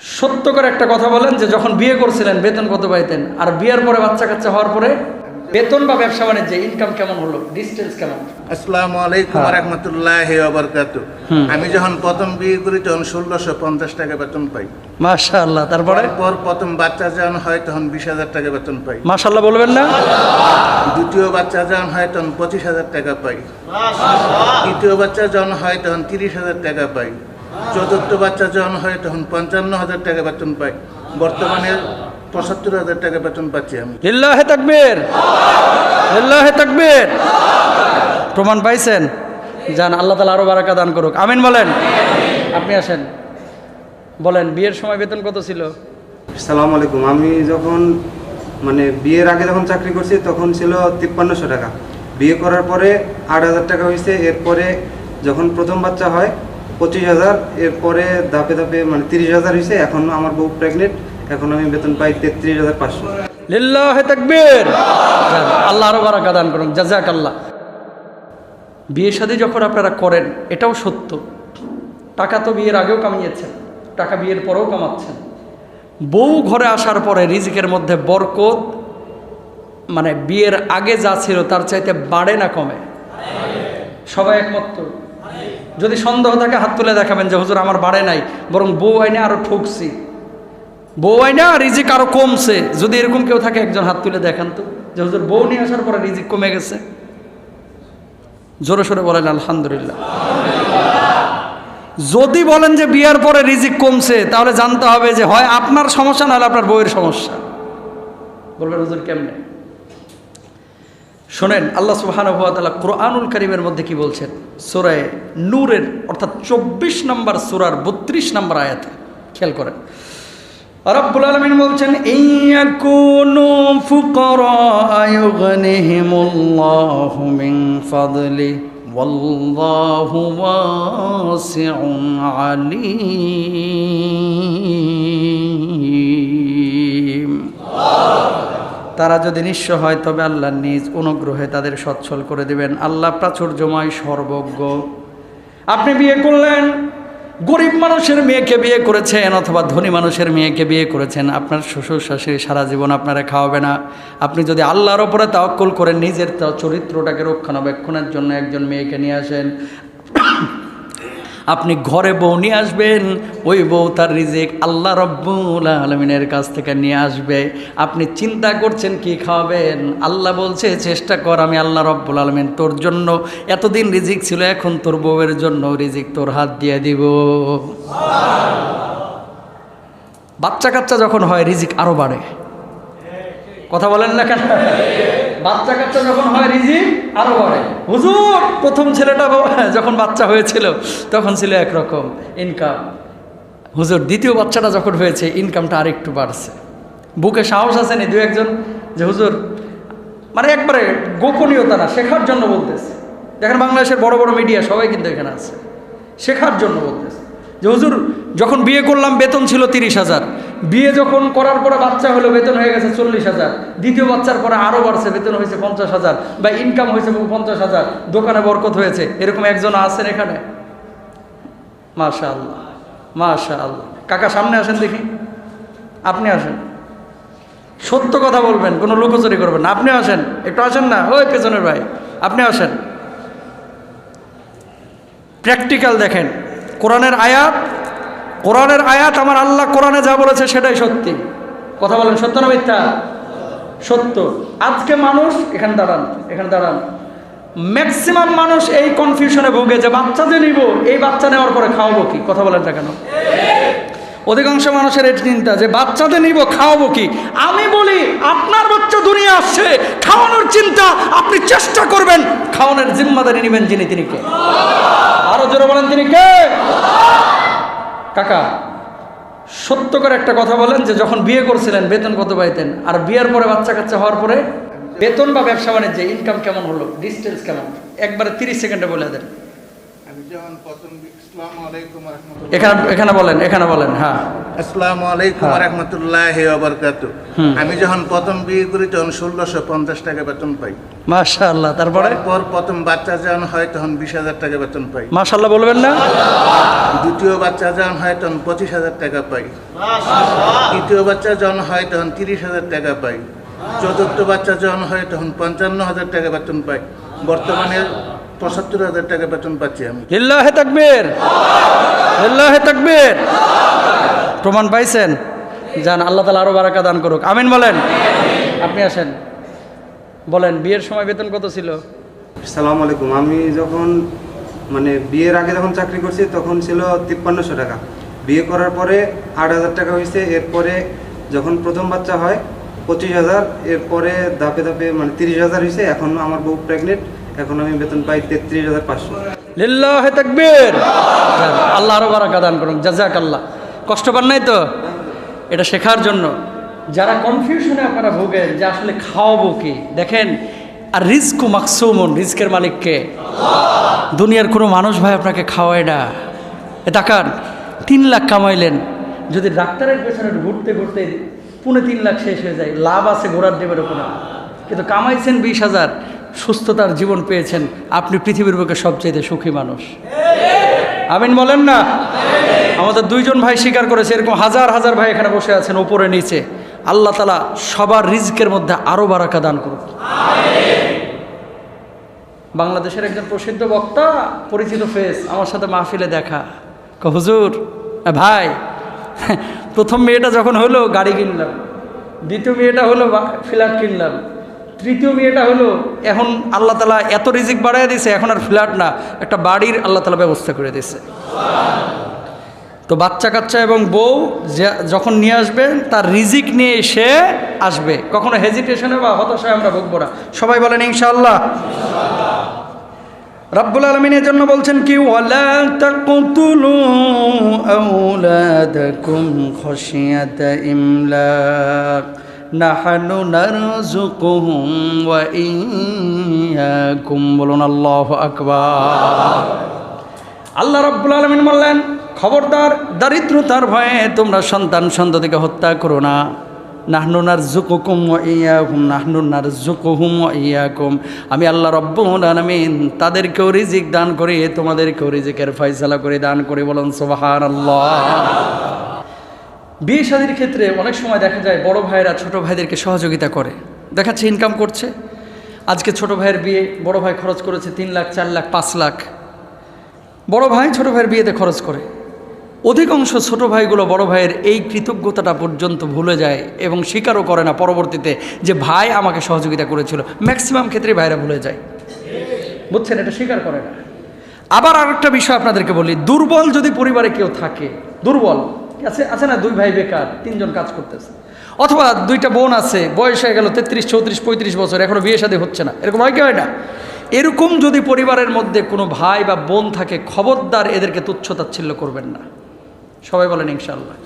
সত্য করে একটা কথা বলেন যে যখন বিয়ে করছিলেন বেতন কত পাইতেন, আর বিয়ের পরে বাচ্চা কাচ্চা হওয়ার পরে বেতন বা ব্যবসা বাণিজ্য ইনকাম কেমন হলো, ডিস্টেন্স কেমন? আসসালামু আলাইকুম ওয়া রাহমাতুল্লাহি ওয়া বারাকাতুহু। আমি যখন প্রথম বিয়ে করি তখন ১৬৫০ টাকা বেতন পাই। মাশাআল্লাহ। তারপরে প্রথম বাচ্চা যখন হয় তখন ২০,০০০ টাকা বেতন পাই। মাশাআল্লাহ বলবেন না? দ্বিতীয় বাচ্চা যখন হয় তখন ২৫,০০০ টাকা পাই। তৃতীয় বাচ্চা যখন হয় তখন ৩০,০০০ টাকা পাই। চতুর্থ বাচ্চা যখন হয় তখন ৫৫,০০০ টাকা বেতন পাই। বর্তমানে ৭৫,০০০ টাকা বেতন পাচ্ছি আমি। লিল্লাহি তাকবীর, লিল্লাহি তাকবীর। প্রমাণ পাইছেন? জান আল্লাহ তাআলা আরো বারাকা দান করুক, আমিন বলেন। আপনি আসেন, বলেন বিয়ের সময় বেতন কত ছিল? আসসালামু আলাইকুম। আমি যখন বিয়ের আগে যখন চাকরি করছি তখন ছিল ৫৩০০ টাকা। বিয়ে করার পরে ৮,০০০ টাকা হয়েছে। এরপরে যখন প্রথম বাচ্চা হয় ২৫,০০০, এরপরে ধাপে ধাপে ৩০,০০০ হয়েছে। এখন আমার বউ প্রেগনেন্ট, এখন আমি বেতন পাই ৩৩,৫০০। লিল্লাহি তাকবীর। আল্লাহ আরো বারাকা দান করুন, জাযাকাল্লাহ। বিয়ে শাদী যখন আপনারা করেন এটাও সত্য, টাকা তো বিয়ের আগেও কামিয়েছেন, টাকা বিয়ের পরেও কামাচ্ছেন। বউ ঘরে আসার পরে রিজিকের মধ্যে বরকত বিয়ের আগে যা ছিল তার চাইতে বাড়ে না কমে? সবাই একমত তো? যদি সন্দেহ থাকে হাত তুলে দেখাবেন যে হুজুর আমার বাড়ে নাই, বরং বউ আইনে আরো ঠকছি, বউ আইনা রিজিক আরো কমছে। যদি এরকম কেউ থাকে একজন হাত তুলে দেখান তো যে হুজুর বউ নিয়ে আসার পরে রিজিক কমে গেছে। জোরে সোরে বলেন আলহামদুলিল্লাহ। যদি বলেন যে বিয়ার পরে রিজিক কমছে, তাহলে জানতে হবে যে হয় আপনার সমস্যা, নাহলে আপনার বউয়ের সমস্যা। বলবেন হুজুর কেমনে? শোনেন, আল্লাহ সুবহানাহু ওয়া তাআলা কুরআনুল কারীমের মধ্যে কি বলছেন? সূরা নূরের অর্থাৎ ২৪ নম্বর সূরার ৩২ নম্বর আয়াতে খেয়াল করেন। রব্বুল আলামিন বলছেন, ইয়াকুনু ফুকারা ইউগনিহিমুল্লাহু মিন ফাদলি ওয়াল্লাহু ওয়াসিউন আলীম। তারা যদি নিঃস্ব হয় তবে আল্লাহ নিজ অনুগ্রহে তাদের সচ্ছল করে দিবেন। আল্লাহ প্রাচুর্যময়, সর্বজ্ঞ। আপনি বিয়ে করলেন, গরিব মানুষের মেয়েকে বিয়ে করেছেন অথবা ধনী মানুষের মেয়েকে বিয়ে করেছেন, আপনার শ্বশুর শাশুড়ি সারা জীবন আপনারা খাওয়াবে না। আপনি যদি আল্লাহর ওপরে তাওয়াক্কুল করেন, নিজের চরিত্রটাকে রক্ষণাবেক্ষণের জন্য একজন মেয়েকে নিয়ে আসেন, আপনি ঘরে বউ নিয়ে আসবেন, ওই বউ তার রিজিক আল্লাহ রব্বুল আলামিনের কাছ থেকে নিয়ে আসবে। আপনি চিন্তা করছেন কি খাওয়াবেন, আল্লাহ বলছে চেষ্টা কর, আমি আল্লাহ রব্বুল আলামিন তোর জন্য এতদিন রিজিক ছিল, এখন তোর বউয়ের জন্য রিজিক তোর হাত দিয়ে দিব। বাচ্চা কাচ্চা যখন হয় রিজিক আরো বাড়ে। কথা বলেন না কেন? বাচ্চা কাচ্চা যখন হয় রিজিক আরো বাড়ে। হুজুর প্রথম ছেলেটা যখন বাচ্চা হয়েছিল তখন ছিল একরকম ইনকাম, হুজুর দ্বিতীয় বাচ্চাটা যখন হয়েছে ইনকামটা আরেকটু বাড়ছে। বুকে সাহস আছে নি দু একজন যে হুজুর একবারে গোপনীয়তা না, শেখার জন্য বলতেছে। দেখেন বাংলাদেশের বড় বড় মিডিয়া সবাই কিন্তু এখানে আছে, শেখার জন্য বলতেছে যে হুজুর যখন বিয়ে করলাম বেতন ছিল ৩০,০০০, বিয়ে যখন করার পরে বাচ্চা হলো বেতন হয়ে গেছে ৪০,০০০, দ্বিতীয় বাচ্চার পরে আরও বাড়ছে, বেতন হয়েছে ৫০,০০০, বা ইনকাম হয়েছে ৫০,০০০, দোকানে বরকত হয়েছে। এরকম একজন আছেন এখানে? মাশাআল্লাহ, মাশাআল্লাহ। কাকা সামনে আসেন দেখি, আপনি আসেন, সত্য কথা বলবেন, কোনো লুকোচুরি করবেন না। আপনি আসেন, একটু আসেন না, ওই পেছনের ভাই আপনি আসেন। প্র্যাকটিক্যাল দেখেন, কোরআনের আয়াত আমার আল্লাহ কোরআনে যা বলেছে সেটাই সত্যি। কথা বলেন, সত্য না মিথ্যা? সত্য। আজকে মানুষ এখানে দাঁড়ান, ম্যাক্সিমাম মানুষ এই কনফিউশনে ভোগে যে বাচ্চা যে নিব, এই বাচ্চা নেওয়ার পরে খাওয়াবো কি? কথা বলেন না কেন? অধিকাংশ মানুষের এই চিন্তা যে বাচ্চাদের নিব, খাওয়াবো কি? আমি বলি আপনার বাচ্চা দুনিয়া আসছে, খাওয়ানোর চিন্তা আপনি চেষ্টা করবেন, খাওয়ানোর জিম্মাদারি নেবেন যিনি, তিনি কে? আরো জোরে বলেন, তিনি কে? কাকা সত্য করে একটা কথা বলেন যে যখন বিয়ে করছিলেন বেতন কত পাইতেন, আর বিয়ের পরে বাচ্চা কাচ্চা হওয়ার পরে বেতন বা ব্যবসা বাণিজ্য ইনকাম কেমন হলো, ডিস্টেন্স কেমন? একবারে 30 সেকেন্ডে বলে দেন। আমি যখন প্রথম আসসালামু আলাইকুম ওয়া রাহমাতুল্লাহ এখানে বলেন হ্যাঁ। আসসালামু আলাইকুম ওয়া রাহমাতুল্লাহি ওয়া বারাকাতুহু। আমি যখন প্রথম বিয়ে করি তখন 1650 টাকা বেতন পাই। মাশাআল্লাহ। তারপরে পর প্রথম বাচ্চা যখন হয় তখন 20,000 টাকা বেতন পাই। মাশাআল্লাহ বলবেন না? দ্বিতীয় বাচ্চা যখন হয় তখন 25,000 টাকা পাই। তৃতীয় বাচ্চা যখন হয় তখন 30,000 টাকা পাই। চতুর্থ বাচ্চা যখন হয় তখন 55,000 টাকা বেতন পাই। বর্তমানে 75,000 টাকা বেতন পাচ্ছি আমি। লিল্লাহি তাকবীর, লিল্লাহি তাকবীর। প্রমাণ পাইছেন? যান, আল্লাহ তাআলা আরো বারাকা দান করুক। আমিন বলেন। আপনি আসেন, বলেন বিয়ের সময় বেতন কত ছিল? আসসালামু আলাইকুম। আমি যখন মানে বিয়ের আগে যখন চাকরি করছি তখন ছিল 5300 টাকা। বিয়ে করার পরে 8,000 টাকা হয়েছে। এরপরে যখন প্রথম বাচ্চা হয় 25,000, এরপরে ধাপে ধাপে মানে 30,000 হয়েছে। এখন আমার বউ প্রেগনেন্ট, এখন আমি বেতন পাই 33,500। লিল্লাহি তাকবীর। যান, আল্লাহ আরো বারাকা দান করুন। জাযাকাল্লাহ। কষ্ট পান নাই তো? এটা শেখার জন্য। যারা কনফিউশনে আপনারা ভোগেন যে আসলে খাওয়াবো কি, দেখেন আর রিজকু মাকসুমুন, রিজকের মালিককে দুনিয়ার কোনো মানুষ ভাই আপনাকে খাওয়ায় না। এ তাকান, 3 লাখ কামাইলেন, যদি ডাক্তারের পেছনে ঘুরতে ঘুরতে 3.5 লাখ শেষ হয়ে যায়, লাভ আছে ঘোরার দেবের ওপরে, কিন্তু কামাইছেন 20,000, সুস্থতার জীবন পেয়েছেন, আপনি পৃথিবীর বুকে সবচেয়ে সুখী মানুষ। আমিন বলেন না? আমাদের 2জন ভাই স্বীকার করেছে, এরকম হাজার হাজার ভাই এখানে বসে আছেন উপরে নিচে। আল্লাহ তাআলা সবার রিজকের মধ্যে আরো বারাকা দান করুন। বাংলাদেশের একজন প্রসিদ্ধ বক্তা, পরিচিত ফেস, আমার সাথে মাহফিলে দেখা। হুজুর ভাই, প্রথম মেয়েটা যখন হলো গাড়ি কিনলাম, দ্বিতীয় মেয়েটা হলো ফ্ল্যাট কিনলাম, তৃতীয় মেয়েটা হলো এখন আল্লাহ তাআলা এত রিজিক বাড়ায় দিয়েছে, এখন আর ফ্ল্যাট না, একটা বাড়ির আল্লাহ তাআলা ব্যবস্থা করে দিয়েছে। তো বাচ্চা কাচ্চা এবং বউ যখন নিয়ে আসবেন তার রিজিক নিয়ে সে আসবে, কখনো হেজিটেশনে বা হতাশায় আমরা ভুগবো না। সবাই বলেন ইনশাআল্লাহ। রব্বুল আলামিন এর জন্য বলছেন কি, ওয়ালা তাকতুলু আওলাদাকুম খাশিয়াতা ইমলাক নাহনু নারযুকুহুম ওয়া ইয়্যাকুম। বলুন আল্লাহু আকবার। আল্লাহ রাব্বুল আলামিন বললেন, খবরদার দারিদ্রতার ভয়ে তোমরা সন্তান সন্ততিকে হত্যা করো না। নাহনু নারযুকুকুম ওয়া ইয়্যাকুম, নাহনু নারযুকুহুম ওয়া ইয়্যাকুম। আমি আল্লাহ রাব্বুল আলামিন তাদেরকেও রিজিক দান করি, তোমাদেরকেও রিজিকের ফয়সালা করে দান করি। বলুন সুবহানাল্লাহ। বিয়ে শাদীর ক্ষেত্রে অনেক সময় দেখা যায় বড় ভাইয়েরা ছোট ভাইদেরকে সহযোগিতা করে, দেখাচ্ছে ইনকাম করছে। আজকে ছোট ভাইয়ের বিয়ে, বড় ভাই খরচ করেছে 3 লাখ, 4 লাখ, 5 লাখ। বড় ভাই ছোট ভাইয়ের বিয়েতে খরচ করে। অধিকাংশ ছোট ভাইগুলো বড় ভাইয়ের এই কৃতজ্ঞতাটা পর্যন্ত ভুলে যায় এবং স্বীকারও করে না পরবর্তীতে যে ভাই আমাকে সহযোগিতা করেছিল। ম্যাক্সিমাম ক্ষেত্রে ভাইরা ভুলে যায়, বুঝছেন? এটা স্বীকার করে না। আবার আরেকটা বিষয় আপনাদেরকে বলি, দুর্বল যদি পরিবারে কেউ থাকে, দুর্বল আছে না, 2 ভাই বেকার, 3 জন কাজ করতেছে, অথবা 2টা বোন আছে, বয়স হয়ে গেল 33, 34, 35 বছর, এখনো বিয়ে শাদী হচ্ছে না, এরকম হয় কি হয় না? এরকম যদি পরিবারের মধ্যে কোনো ভাই বা বোন থাকে, খবরদার এদেরকে তুচ্ছ তাচ্ছিল্য করবেন না। সবাই বলেন ইনশাআল্লাহ।